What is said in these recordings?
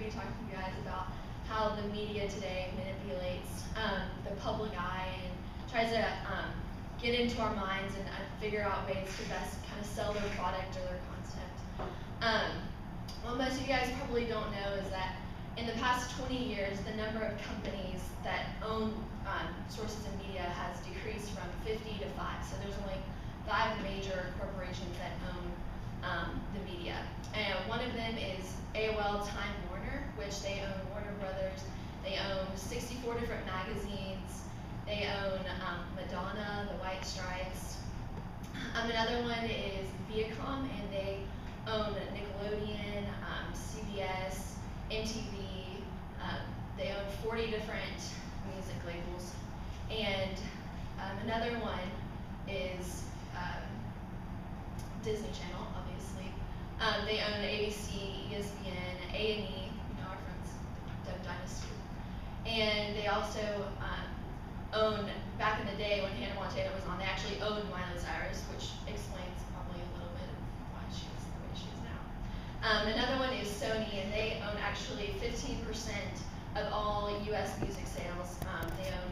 be talking to you guys about how the media today manipulates the public eye and tries to get into our minds and figure out ways to best kind of sell their product or their content. What most of you guys probably don't know is that in the past 20 years, the number of companies that own sources of media has decreased from 50 to 5. So there's only 5 major corporations that own the media. And one of them is AOL Time Warner, which they own Warner Brothers. They own 64 different magazines. They own Madonna, the White Stripes. Another one is Viacom, and they own Nickelodeon, CBS, MTV. They own 40 different music labels. And another one is Disney Channel, obviously. They own ABC, ESPN, A&E, our friends, Duck Dynasty. And they also owned, back in the day when Hannah Montana was on, they actually owned Miley Cyrus, which explains probably a little bit of why she's the way she is now. Another one is Sony, and they own actually 15% of all US music sales. They own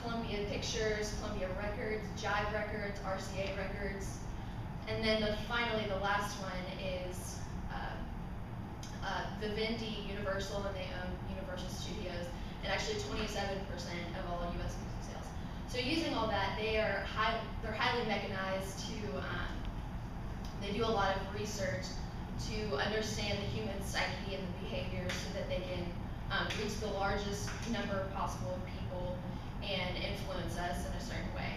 Columbia Pictures, Columbia Records, Jive Records, RCA Records. And then finally, the last one is Vivendi Universal, and they own Universal Studios, and actually 27% of all US music sales. So using all that, they're highly mechanized to, they do a lot of research to understand the human psyche and the behavior so that they can reach the largest number possible of people and influence us in a certain way.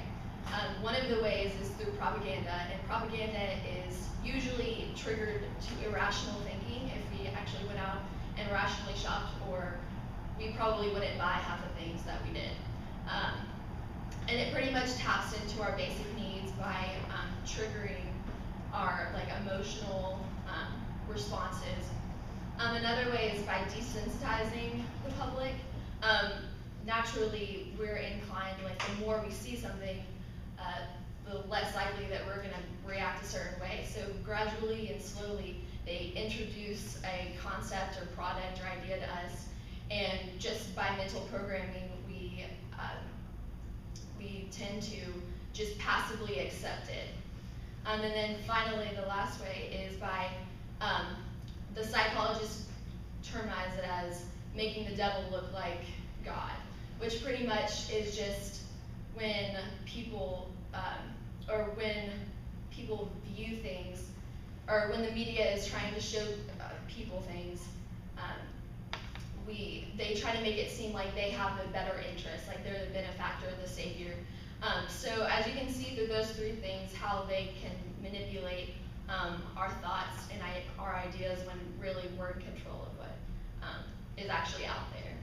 One of the ways is through propaganda, and propaganda is usually triggered to irrational thinking. If we actually went out and rationally shopped, or we probably wouldn't buy half the things that we did. And it pretty much taps into our basic needs by triggering our emotional responses. Another way is by desensitizing the public. Naturally, we're inclined, the more we see something, the less likely that we're going to react a certain way. So gradually and slowly, they introduce a concept or product or idea to us, and just by mental programming, we tend to just passively accept it. And then finally, the last way is by, the psychologists termize it as making the devil look like God, which pretty much is just when people, view things, or when the media is trying to show people things, they try to make it seem like they have the better interest, like they're the benefactor, the savior. So as you can see through those 3 things, how they can manipulate our thoughts and our ideas when really we're in control of what is actually out there.